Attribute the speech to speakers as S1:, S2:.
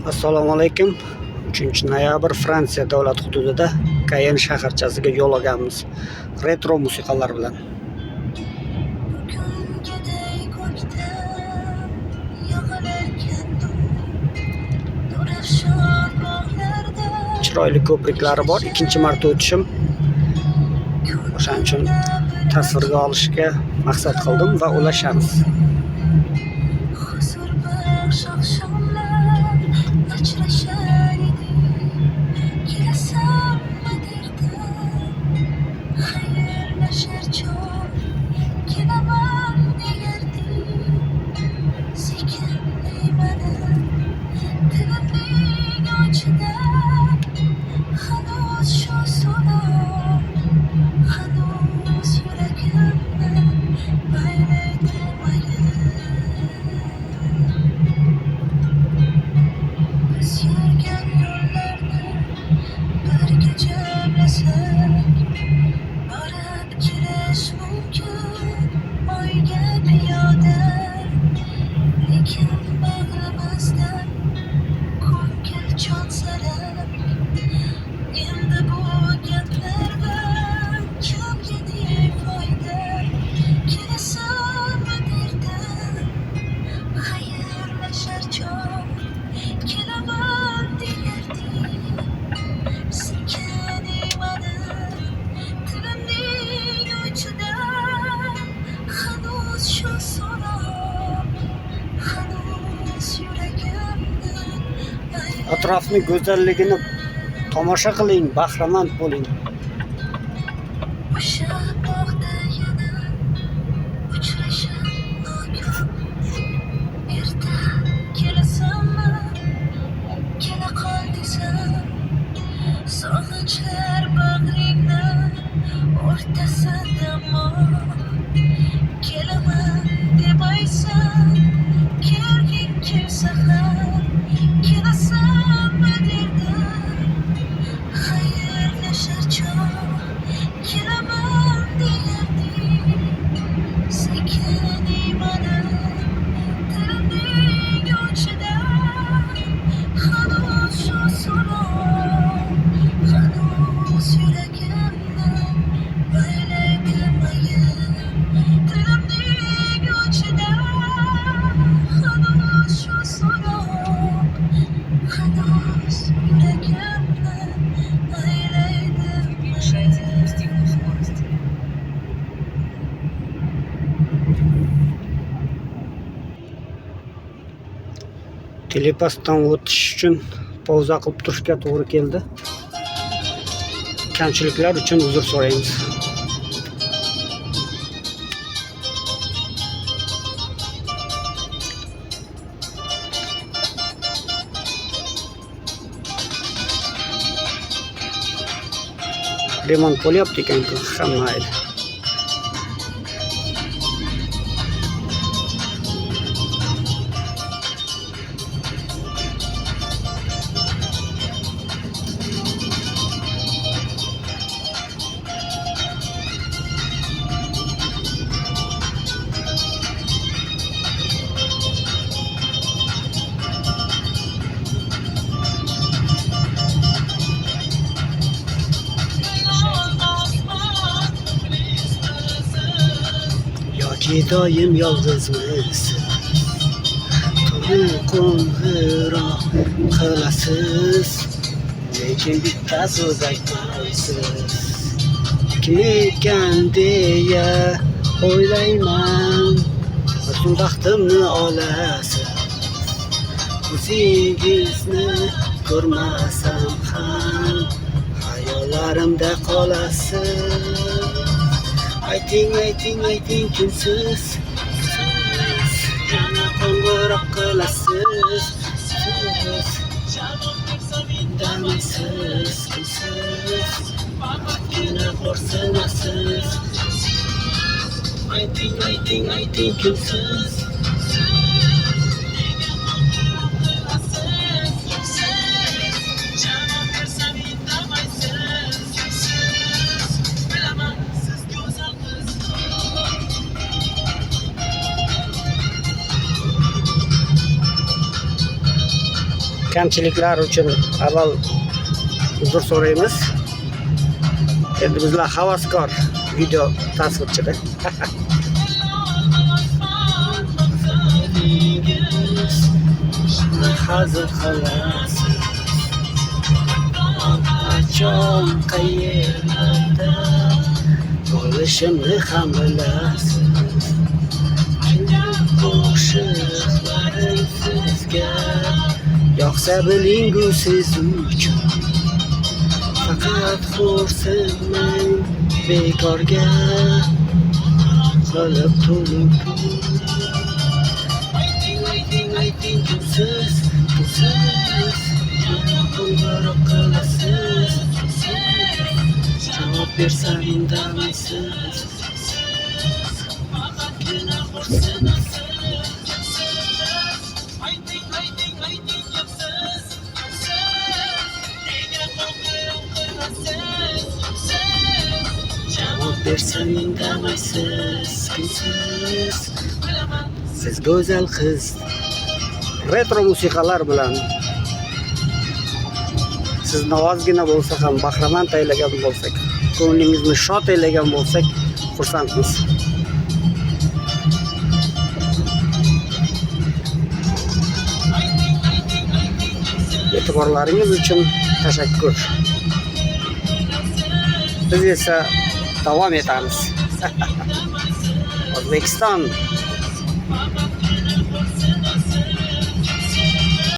S1: Assalomu alaykum. 3-noyabr Fransiya davlat hududida Kayen shaharchasiga yo'l olganmiz. Retro musiqalar bilan. Chiroyli ko'priklari bor. Ikkinchi marta o'tishim. O'shaning uchun tasvirga olishga maqsad qildim va ulashamiz. Atrofning go'zalligini tomosha qiling, bahramand bo'ling.
S2: Sog'inchlar bag'ringni o'rtasida kelaman deb aytsam, kelging kelsa ham kelasanmi derdim. Xayrlashar chog' kelaman derdim. Sekin iymanib dilimning uchida hanuz shu so'roq, hanuz yuragimni baylaydi mayim. Dilimning uchida hanuz shu so'roq, hanuz yuragimni baylaydi mayim.
S1: Telepasdan o'tish uchun pauza qilib turishga to'g'ri keldi. Kamchiliklar uchun uzr so'raymiz. Remont bo'lyapti ekan-ku, hamma mayli. Yoki doim yolg'izmisiz, tuni qo'ng'iroq qilasiz, lekin bitta so'z aytmaysiz. Kim ekan deya o'ylayman, butun baxtimni olasiz. O'zingizni ko'rmasam ham hayollarimda qolasiz. Ayting, ayting, ayting kimsiz? Siz yana qo'ng'iroq qilasiz. Siz indamaysiz, kimsiz? Faqatgina xo'rsinasiz. Ayting, ayting, ayting kimsiz? kamchiliklar uchun avval uzr so'raymiz. Endi bizlar havaskor video tasvirchida. Hazır xolasiz qachon qayerlarda bo'lishimni ham bilasiz. Qo'shiqlarim sizga yoqsa bilingu siz uchun faqat xo'rsinmang bekorga qolib turib. Ayting kimsiz qo'ng'iroq qilasiz, javob bersam indamaysiz. Faqatgina xo'rsinasiz. Ayting kimsiz nega qo'ng'iroq qilasiz, javob bersam indamaysiz. Kimsiz? Siz go'zal qiz. Retro musiqalar bilan sizni ozgina bo'lsa ham bahramand aylagan bo'lsak, ko'nglingizni shod aylagan bo'lsak, xursandmiz. E'tiborlaringiz uchun tashakkur. Biz esa davom etamiz. O'zbekiston